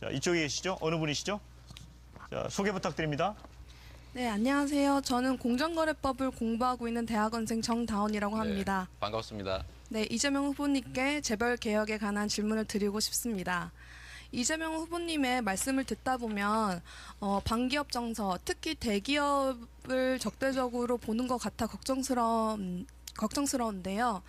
자, 이쪽에 계시죠? 어느 분이시죠? 자, 소개 부탁드립니다. 네, 안녕하세요. 저는 공정거래법을 공부하고 있는 대학원생 정다원이라고 합니다. 네, 반갑습니다. 네, 이재명 후보님께 재벌 개혁에 관한 질문을 드리고 싶습니다. 이재명 후보님의 말씀을 듣다 보면 반기업 정서, 특히 대기업을 적대적으로 보는 것 같아 걱정스러운데요.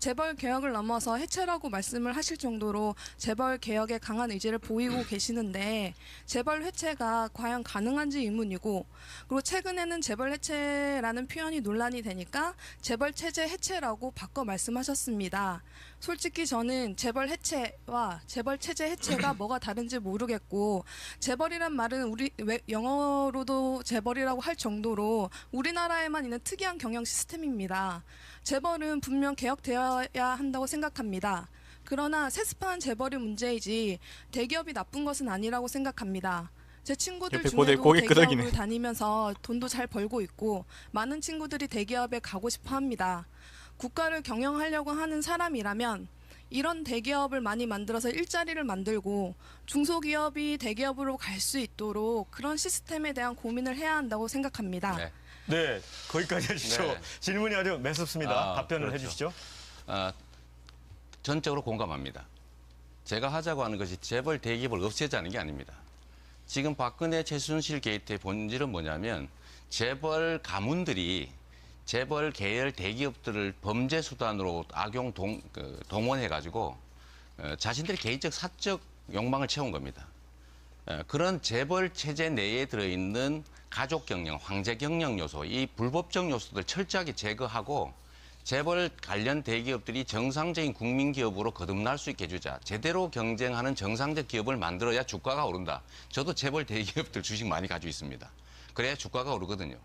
재벌 개혁을 넘어서 해체라고 말씀을 하실 정도로 재벌 개혁에 강한 의지를 보이고 계시는데 재벌 해체가 과연 가능한지 의문이고, 그리고 최근에는 재벌 해체라는 표현이 논란이 되니까 재벌 체제 해체라고 바꿔 말씀하셨습니다. 솔직히 저는 재벌 해체와 재벌 체제 해체가 뭐가 다른지 모르겠고, 재벌이란 말은 영어로도 재벌이라고 할 정도로 우리나라에만 있는 특이한 경영 시스템입니다. 재벌은 분명 개혁되어야 한다고 생각합니다. 그러나 세습한 재벌이 문제이지 대기업이 나쁜 것은 아니라고 생각합니다. 제 친구들 옆에 중에도 고개 대기업을 끄덕이네. 다니면서 돈도 잘 벌고 있고 많은 친구들이 대기업에 가고 싶어 합니다. 국가를 경영하려고 하는 사람이라면 이런 대기업을 많이 만들어서 일자리를 만들고 중소기업이 대기업으로 갈 수 있도록 그런 시스템에 대한 고민을 해야 한다고 생각합니다. 네. 네, 거기까지 해주시죠. 네. 질문이 아주 매섭습니다. 답변을 그렇죠. 해주시죠. 전적으로 공감합니다. 제가 하자고 하는 것이 재벌 대기업을 없애자는 게 아닙니다. 지금 박근혜 최순실 게이트의 본질은 뭐냐면 재벌 가문들이 재벌 계열 대기업들을 범죄 수단으로 동원해가지고 자신들의 개인적 사적 욕망을 채운 겁니다. 그런 재벌 체제 내에 들어있는 가족 경영, 황제 경영 요소, 이 불법적 요소들 철저하게 제거하고 재벌 관련 대기업들이 정상적인 국민 기업으로 거듭날 수 있게 해주자. 제대로 경쟁하는 정상적 기업을 만들어야 주가가 오른다. 저도 재벌 대기업들 주식 많이 가지고 있습니다. 그래야 주가가 오르거든요.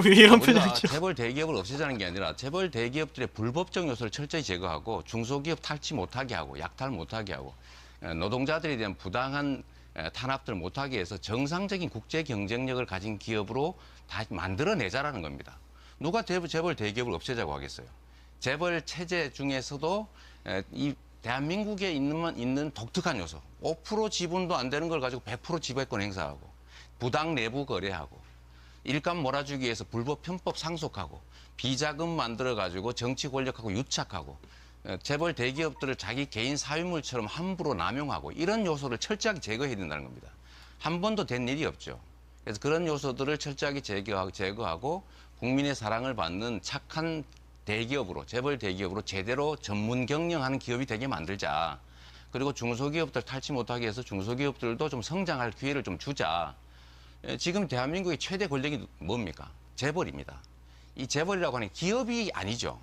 이런 우리가 표정이죠. 재벌 대기업을 없애자는 게 아니라 재벌 대기업들의 불법적 요소를 철저히 제거하고 중소기업 탈취 못하게 하고 약탈 못하게 하고 노동자들에 대한 부당한 탄압들 못하게 해서 정상적인 국제 경쟁력을 가진 기업으로 다 만들어내자라는 겁니다. 누가 재벌 대기업을 없애자고 하겠어요. 재벌 체제 중에서도 이 대한민국에 있는 독특한 요소, 5% 지분도 안 되는 걸 가지고 100% 지배권 행사하고 부당 내부 거래하고 일감 몰아주기 위해서 불법 편법 상속하고 비자금 만들어가지고 정치 권력하고 유착하고 재벌 대기업들을 자기 개인 사유물처럼 함부로 남용하고 이런 요소를 철저하게 제거해야 된다는 겁니다. 한 번도 된 일이 없죠. 그래서 그런 요소들을 철저하게 제거하고 국민의 사랑을 받는 착한 대기업으로, 재벌 대기업으로 제대로 전문 경영하는 기업이 되게 만들자. 그리고 중소기업들 탈취 못하게 해서 중소기업들도 좀 성장할 기회를 좀 주자. 지금 대한민국의 최대 권력이 뭡니까? 재벌입니다. 이 재벌이라고 하는 기업이 아니죠.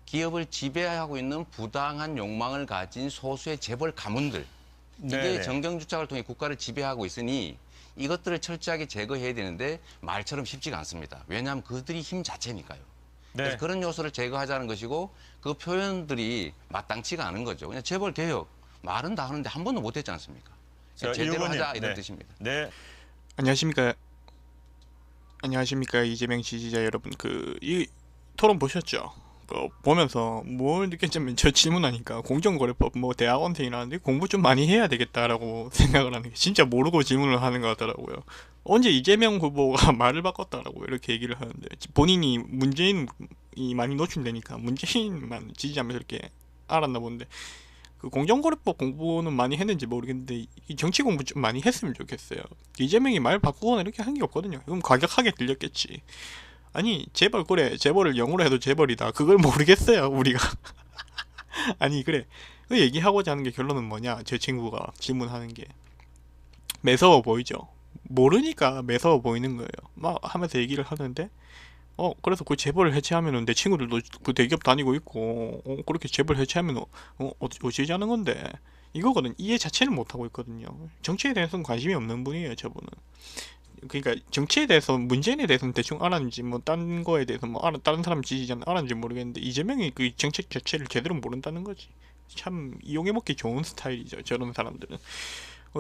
기업을 지배하고 있는 부당한 욕망을 가진 소수의 재벌 가문들. 이게 네네. 정경주착을 통해 국가를 지배하고 있으니 이것들을 철저하게 제거해야 되는데 말처럼 쉽지가 않습니다. 왜냐하면 그들이 힘 자체니까요. 네. 그래서 그런 요소를 제거하자는 것이고 그 표현들이 마땅치가 않은 거죠. 그냥 재벌 개혁 말은 다 하는데 한 번도 못했지 않습니까? 자, 제대로 이후보님. 하자 이런 네. 뜻입니다. 네. 안녕하십니까. 안녕하십니까 이재명 지지자 여러분. 이 토론 보셨죠? 보면서 뭘 느꼈냐면 저 질문하니까 공정거래법 뭐 대학원생이라는데 공부 좀 많이 해야 되겠다라고 생각을 하는 게 진짜 모르고 질문을 하는 것 같더라고요. 언제 이재명 후보가 말을 바꿨다라고 이렇게 얘기를 하는데 본인이 문재인이 많이 노출되니까 문재인만 지지하면서 이렇게 알았나 본데 그 공정거래법 공부는 많이 했는지 모르겠는데 이 정치 공부 좀 많이 했으면 좋겠어요. 이재명이 말 바꾸거나 이렇게 한 게 없거든요. 그럼 과격하게 들렸겠지. 아니 재벌 그래 재벌을 영어로 해도 재벌이다. 그걸 모르겠어요 우리가. 아니 그래 그 얘기하고자 하는 게 결론은 뭐냐. 제 친구가 질문하는 게 매서워 보이죠. 모르니까 매서워 보이는 거예요. 막 하면서 얘기를 하는데 그래서 그 재벌을 해체하면은 내 친구들도 그 대기업 다니고 있고 그렇게 재벌 해체하면 어찌하는 건데 이거거든. 이해 자체를 못하고 있거든요. 정치에 대해서는 관심이 없는 분이에요 저분은. 그러니까 정치에 대해서 문재인에 대해서는 대충 알았는지 뭐 딴 거에 대해서 뭐 다른 사람 지지자는 알았는지 모르겠는데 이재명이 그 정책 자체를 제대로 모른다는 거지. 참 이용해 먹기 좋은 스타일이죠 저런 사람들은.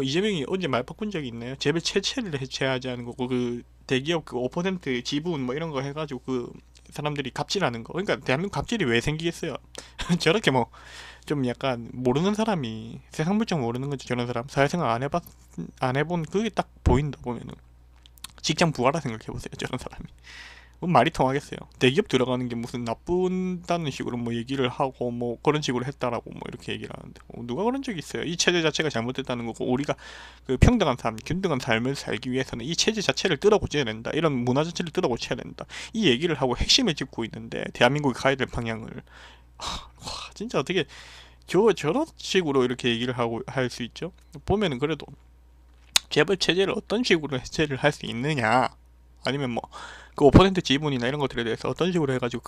이재명이 언제 말 바꾼 적이 있나요? 재벌 체체를 해체하지 않은 거고 그 대기업 그 5% 지분 뭐 이런 거 해가지고 그 사람들이 갑질하는 거. 그러니까 대한민국 갑질이 왜 생기겠어요? 저렇게 뭐 좀 약간 모르는 사람이 세상 물정 모르는 거지. 저런 사람 사회생활 안 해본 그게 딱 보인다 보면은 직장 부하라 생각해 보세요. 저런 사람이 뭐 말이 통하겠어요? 대기업 들어가는 게 무슨 나쁜다는 식으로 뭐 얘기를 하고 뭐 그런 식으로 했다라고 뭐 이렇게 얘기를 하는데 누가 그런 적이 있어요? 이 체제 자체가 잘못됐다는 거고 우리가 그 평등한 삶, 균등한 삶을 살기 위해서는 이 체제 자체를 뜯어고쳐야 된다. 이런 문화 자체를 뜯어고쳐야 된다. 이 얘기를 하고 핵심을 짚고 있는데 대한민국이 가야 될 방향을 와 진짜 어떻게 저런 식으로 이렇게 얘기를 하고 할 수 있죠? 보면은 그래도 재벌 체제를 어떤 식으로 해체를 할 수 있느냐 아니면 뭐 그 5% 지분이나 이런 것들에 대해서 어떤 식으로 해가지고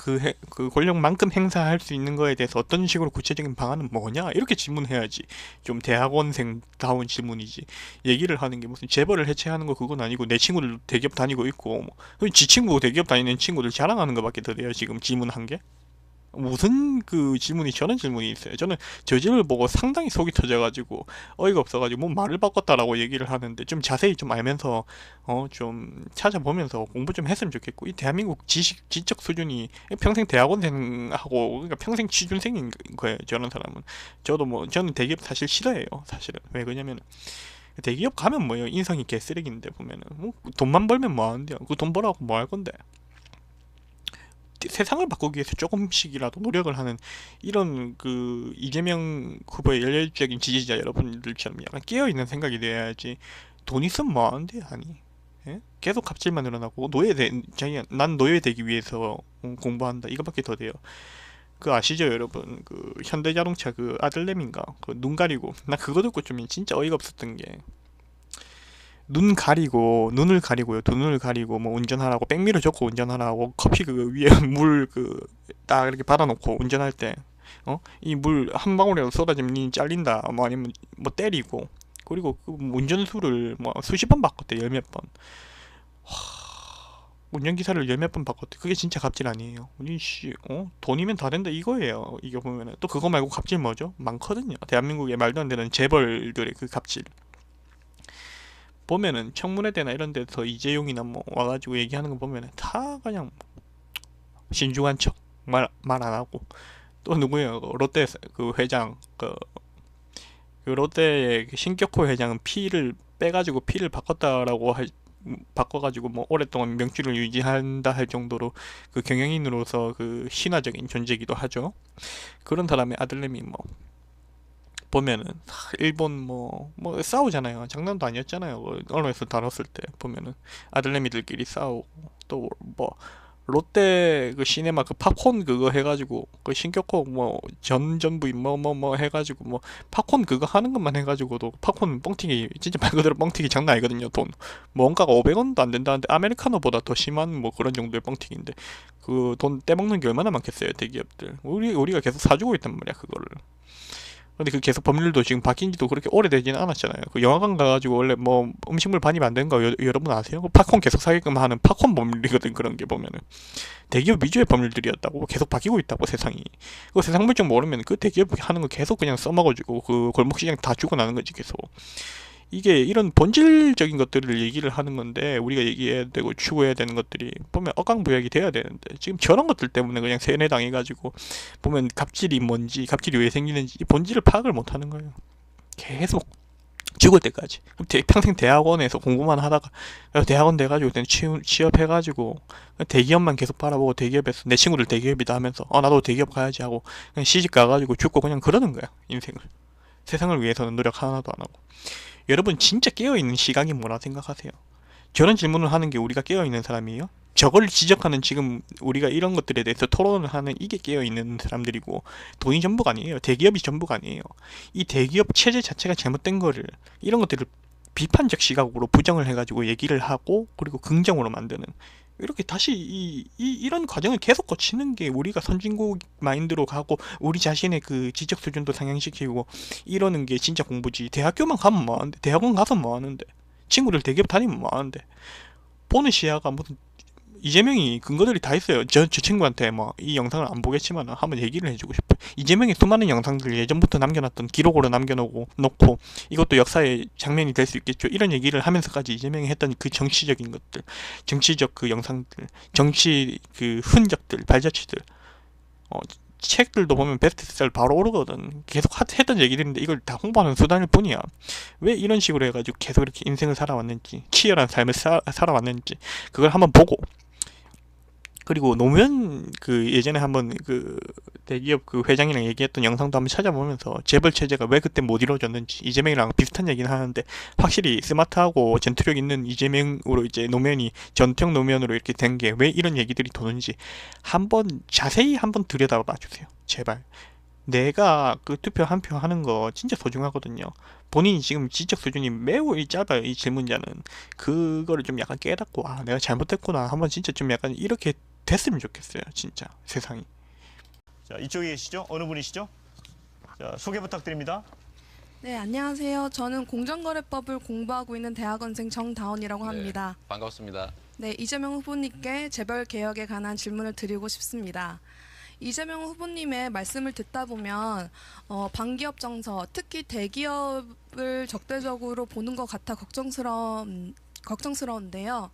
그 권력만큼 행사할 수 있는 거에 대해서 어떤 식으로 구체적인 방안은 뭐냐 이렇게 질문해야지 좀 대학원생다운 질문이지 얘기를 하는 게 무슨 재벌을 해체하는 거 그건 아니고 내 친구들 대기업 다니고 있고 뭐 지 친구 대기업 다니는 친구들 자랑하는 거밖에 더 돼요 지금 질문한 게 무슨 그 질문이 저런 질문이 있어요. 저는 저 질문을 보고 상당히 속이 터져가지고 어이가 없어가지고 뭐 말을 바꿨다라고 얘기를 하는데 좀 자세히 좀 알면서 좀 찾아보면서 공부 좀 했으면 좋겠고 이 대한민국 지적 수준이 평생 대학원생하고 그러니까 평생 취준생인 거예요. 저런 사람은 저도 뭐 저는 대기업 사실 싫어해요. 사실은 왜 그러냐면 대기업 가면 뭐예요 인성이 개쓰레기인데 보면은 뭐 돈만 벌면 뭐 하는데요. 그 돈 벌어갖고 뭐 할 건데. 세상을 바꾸기 위해서 조금씩이라도 노력을 하는 이런 그 이재명 후보의 열렬적인 지지자 여러분들처럼 약간 깨어있는 생각이 돼야지 돈 있으면 뭐하는데 아니 예? 계속 갑질만 늘어나고 난 노예되기 위해서 공부한다 이거밖에 더 돼요. 그 아시죠 여러분 그 현대자동차 그 아들내미인가 그 눈 가리고 나 그거 듣고 좀 진짜 어이가 없었던 게 눈을 가리고요. 두 눈을 가리고 뭐 운전하라고 백미러 줬고 운전하라고 커피 그 위에 물 그 딱 이렇게 받아놓고 운전할 때 이 물 한 방울이라도 쏟아지면 니 잘린다 뭐 아니면 뭐 때리고 그리고 그 운전수를 뭐 수십 번 바꿨대 열몇 번. 운전기사를 열몇 번 바꿨대. 그게 진짜 갑질 아니에요. 씨, 돈이면 다 된다 이거예요. 이게 보면은 또 그거 말고 갑질 뭐죠? 많거든요. 대한민국에 말도 안 되는 재벌들의 그 갑질. 보면은 청문회대나 이런 데서 이재용이나 뭐 와가지고 얘기하는 거 보면은 다 그냥 신중한 척 말 안 하고 또 누구예요 롯데 그 회장 그 롯데의 신격호 회장은 피를 빼가지고 피를 바꿔가지고 뭐 오랫동안 명줄을 유지한다 할 정도로 그 경영인으로서 그 신화적인 존재이기도 하죠. 그런 사람의 아들내미 뭐 보면은 일본 뭐 싸우잖아요. 장난도 아니었잖아요. 언론에서 다뤘을 때 보면은 아들내미들끼리 싸우고 또 뭐 롯데 그 시네마 그 팝콘 그거 해가지고 그 신격호 뭐 전부인 뭐 해가지고 뭐 팝콘 그거 하는 것만 해가지고도 팝콘 뻥튀기 진짜 말 그대로 뻥튀기 장난 아니거든요. 돈 뭔가가 500원도 안 된다는데 아메리카노보다 더 심한 뭐 그런 정도의 뻥튀기인데 그 돈 떼먹는 게 얼마나 많겠어요 대기업들. 우리가 계속 사주고 있단 말이야 그거를. 근데 그 계속 법률도 지금 바뀐 지도 그렇게 오래되지는 않았잖아요. 그 영화관 가가지고 원래 뭐 음식물 반입 안 되는 거 여러분 아세요? 그 팝콘 계속 사게끔 하는 팝콘 법률이거든 그런 게 보면은. 대기업 위주의 법률들이었다고 계속 바뀌고 있다고 세상이. 그 세상 물정 모르면 그 대기업 하는 거 계속 그냥 써먹어주고 그 골목시장 다 죽어나는 거지 계속. 이게 이런 본질적인 것들을 얘기를 하는 건데 우리가 얘기해야 되고 추구해야 되는 것들이 보면 억강부약이 돼야 되는데 지금 저런 것들 때문에 그냥 세뇌당해가지고 보면 갑질이 뭔지 갑질이 왜 생기는지 이 본질을 파악을 못하는 거예요. 계속 죽을 때까지. 평생 대학원에서 공부만 하다가 대학원 돼가지고 취업해가지고 대기업만 계속 바라보고 대기업에서 내 친구들 대기업이다 하면서 나도 대기업 가야지 하고 그냥 시집 가가지고 죽고 그냥 그러는 거야 인생을. 세상을 위해서는 노력 하나도 안 하고. 여러분 진짜 깨어있는 시각이 뭐라 생각하세요? 저런 질문을 하는 게 우리가 깨어있는 사람이에요? 저걸 지적하는 지금 우리가 이런 것들에 대해서 토론을 하는 이게 깨어있는 사람들이고 돈이 전부가 아니에요. 대기업이 전부가 아니에요. 이 대기업 체제 자체가 잘못된 거를 이런 것들을 비판적 시각으로 부정을 해가지고 얘기를 하고 그리고 긍정으로 만드는 이렇게 다시 이런 과정을 계속 거치는 게 우리가 선진국 마인드로 가고 우리 자신의 그 지적 수준도 상향시키고 이러는 게 진짜 공부지. 대학교만 가면 뭐하는데 대학원 가서 뭐하는데 친구들 대기업 다니면 뭐하는데 보는 시야가 무슨 이재명이 근거들이 다 있어요. 저 친구한테 뭐 이 영상을 안 보겠지만 한번 얘기를 해주고 싶어요. 이재명이 수많은 영상들 예전부터 남겨놨던 기록으로 놓고 이것도 역사의 장면이 될 수 있겠죠. 이런 얘기를 하면서까지 이재명이 했던 그 정치적인 것들, 정치적 그 영상들, 정치 그 흔적들, 발자취들, 책들도 보면 베스트셀러 바로 오르거든. 계속 했던 얘기들인데 이걸 다 홍보하는 수단일 뿐이야. 왜 이런 식으로 해가지고 계속 이렇게 인생을 살아왔는지, 치열한 삶을 살아왔는지 그걸 한번 보고, 그리고 노무현 그 예전에 한번 그 대기업 그 회장이랑 얘기했던 영상도 한번 찾아보면서 재벌 체제가 왜 그때 못 이루어졌는지, 이재명이랑 비슷한 얘기는 하는데 확실히 스마트하고 전투력 있는 이재명으로 이제 노무현이 전투형 노무현으로 이렇게 된 게 왜 이런 얘기들이 도는지 한번 자세히 한번 들여다봐 주세요. 제발. 내가 그 투표 한 표 하는 거 진짜 소중하거든요. 본인이 지금 지적 수준이 매우 짧아요. 이 질문자는. 그거를 좀 약간 깨닫고, 아, 내가 잘못했구나. 한번 진짜 좀 약간 이렇게 됐으면 좋겠어요. 진짜 세상이. 자, 이쪽에 계시죠? 어느 분이시죠? 자, 소개 부탁드립니다. 네, 안녕하세요. 저는 공정거래법을 공부하고 있는 대학원생 정다원이라고 합니다. 네, 반갑습니다. 네, 이재명 후보님께 재벌 개혁에 관한 질문을 드리고 싶습니다. 이재명 후보님의 말씀을 듣다 보면 반기업 정서, 특히 대기업을 적대적으로 보는 것 같아 걱정스러운데요.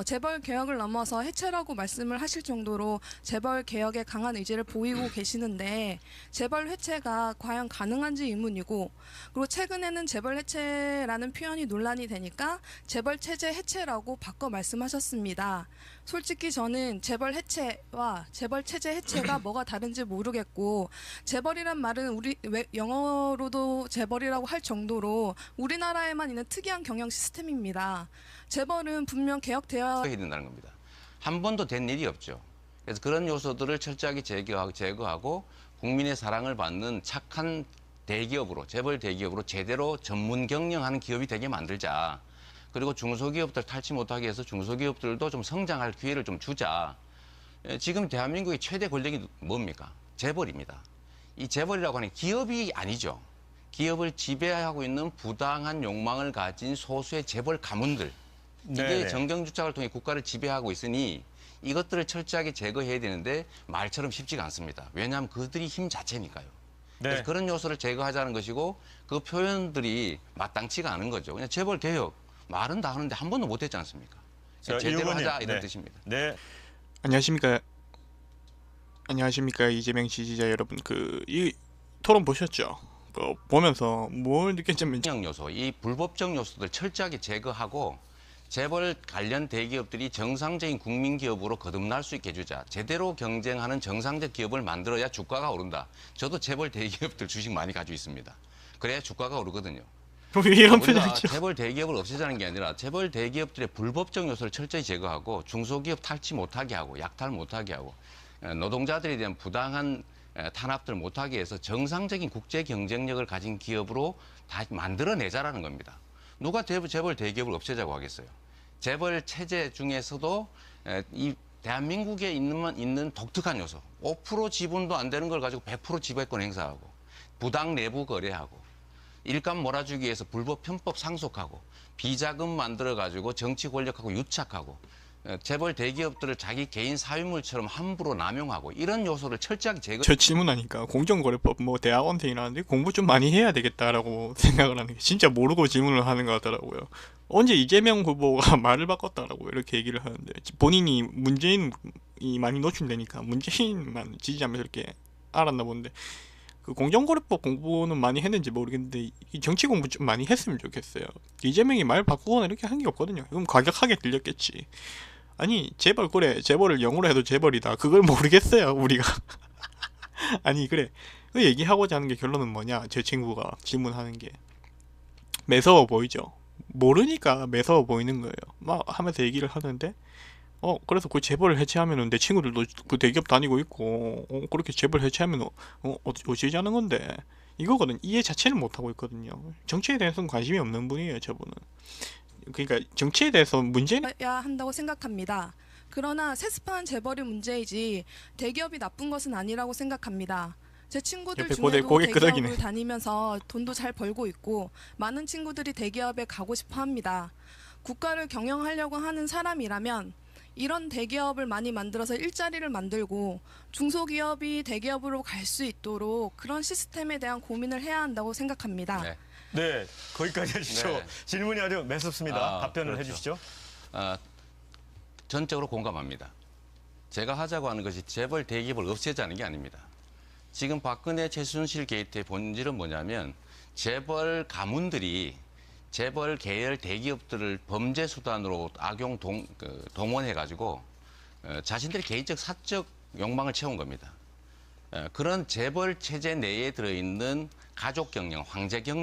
재벌 개혁을 넘어서 해체라고 말씀을 하실 정도로 재벌 개혁에 강한 의지를 보이고 계시는데 재벌 해체가 과연 가능한지 의문이고, 그리고 최근에는 재벌 해체라는 표현이 논란이 되니까 재벌 체제 해체라고 바꿔 말씀하셨습니다. 솔직히 저는 재벌 해체와 재벌 체제 해체가 뭐가 다른지 모르겠고, 재벌이란 말은 영어로도 재벌이라고 할 정도로 우리나라에만 있는 특이한 경영 시스템입니다. 재벌은 분명 개혁되어 해야 된다는 겁니다. 한 번도 된 일이 없죠. 그래서 그런 요소들을 철저하게 제거하고 국민의 사랑을 받는 착한 대기업으로, 재벌 대기업으로 제대로 전문 경영하는 기업이 되게 만들자. 그리고 중소기업들 탈취 못하게 해서 중소기업들도 좀 성장할 기회를 좀 주자. 지금 대한민국의 최대 권력이 뭡니까? 재벌입니다. 이 재벌이라고 하는 기업이 아니죠. 기업을 지배하고 있는 부당한 욕망을 가진 소수의 재벌 가문들. 이게 네네. 정경주착을 통해 국가를 지배하고 있으니 이것들을 철저하게 제거해야 되는데 말처럼 쉽지가 않습니다. 왜냐하면 그들이 힘 자체니까요. 그래서 네. 그런 요소를 제거하자는 것이고, 그 표현들이 마땅치가 않은 거죠. 그냥 재벌 개혁 말은 다 하는데 한 번도 못했지 않습니까? 자, 제대로 이후보님. 하자 이런 네. 뜻입니다. 네. 안녕하십니까 이재명 지지자 여러분. 이 토론 보셨죠? 보면서 뭘 느꼈냐면, 경영 요소, 이 불법적 요소들 철저하게 제거하고 재벌 관련 대기업들이 정상적인 국민 기업으로 거듭날 수 있게 해주자. 제대로 경쟁하는 정상적 기업을 만들어야 주가가 오른다. 저도 재벌 대기업들 주식 많이 가지고 있습니다. 그래야 주가가 오르거든요. 이런 우리가 표정이죠. 재벌 대기업을 없애자는 게 아니라 재벌 대기업들의 불법적 요소를 철저히 제거하고 중소기업 탈취 못하게 하고 약탈 못하게 하고 노동자들에 대한 부당한 탄압들 못하게 해서 정상적인 국제 경쟁력을 가진 기업으로 다 만들어내자라는 겁니다. 누가 재벌 대기업을 없애자고 하겠어요? 재벌 체제 중에서도 이 대한민국에 있는 독특한 요소, 5% 지분도 안 되는 걸 가지고 100% 지배권 행사하고 부당 내부 거래하고 일감 몰아주기 위해서 불법 편법 상속하고 비자금 만들어가지고 정치 권력하고 유착하고 재벌 대기업들을 자기 개인 사유물처럼 함부로 남용하고 이런 요소를 철저하게 제거. 저 질문하니까 공정거래법 뭐 대학원생이라는데 공부 좀 많이 해야 되겠다라고 생각을 하는 게, 진짜 모르고 질문을 하는 것 같더라고요. 언제 이재명 후보가 말을 바꿨다라고 이렇게 얘기를 하는데, 본인이 문재인이 많이 노출되니까 문재인만 지지하면서 이렇게 알았나 본데, 그 공정거래법 공부는 많이 했는지 모르겠는데 이 정치 공부 좀 많이 했으면 좋겠어요. 이재명이 말 바꾸거나 이렇게 한 게 없거든요. 그럼 과격하게 들렸겠지. 아니 재벌을 영어로 해도 재벌이다. 그걸 모르겠어요 우리가. 아니 그래, 그 얘기하고자 하는 게 결론은 뭐냐, 제 친구가 질문하는 게 매서워 보이죠. 모르니까 매서워 보이는 거예요. 막 하면서 얘기를 하는데, 그래서 그 재벌을 해체하면은 내 친구들도 그 대기업 다니고 있고, 그렇게 재벌 해체하면 어찌자는 건데, 이거거든. 이해 자체를 못 하고 있거든요. 정치에 대해서는 관심이 없는 분이에요, 저분은. 그러니까 정치에 대해서 문제는 야 한다고 생각합니다. 그러나 세습한 재벌이 문제이지 대기업이 나쁜 것은 아니라고 생각합니다. 제 친구들 옆에 중에도 고개 대기업을 끄덕이네. 다니면서 돈도 잘 벌고 있고 많은 친구들이 대기업에 가고 싶어 합니다. 국가를 경영하려고 하는 사람이라면 이런 대기업을 많이 만들어서 일자리를 만들고 중소기업이 대기업으로 갈 수 있도록 그런 시스템에 대한 고민을 해야 한다고 생각합니다. 네. 네, 거기까지 해주시죠. 네. 질문이 아주 매섭습니다. 답변을 그렇죠. 해주시죠. 전적으로 공감합니다. 제가 하자고 하는 것이 재벌 대기업을 없애자는 게 아닙니다. 지금 박근혜 최순실 게이트의 본질은 뭐냐면 재벌 가문들이 재벌 계열 대기업들을 범죄 수단으로 악용 동원해가지고 자신들의 개인적 사적 욕망을 채운 겁니다. 그런 재벌 체제 내에 들어있는 가족 경영, 황제 경영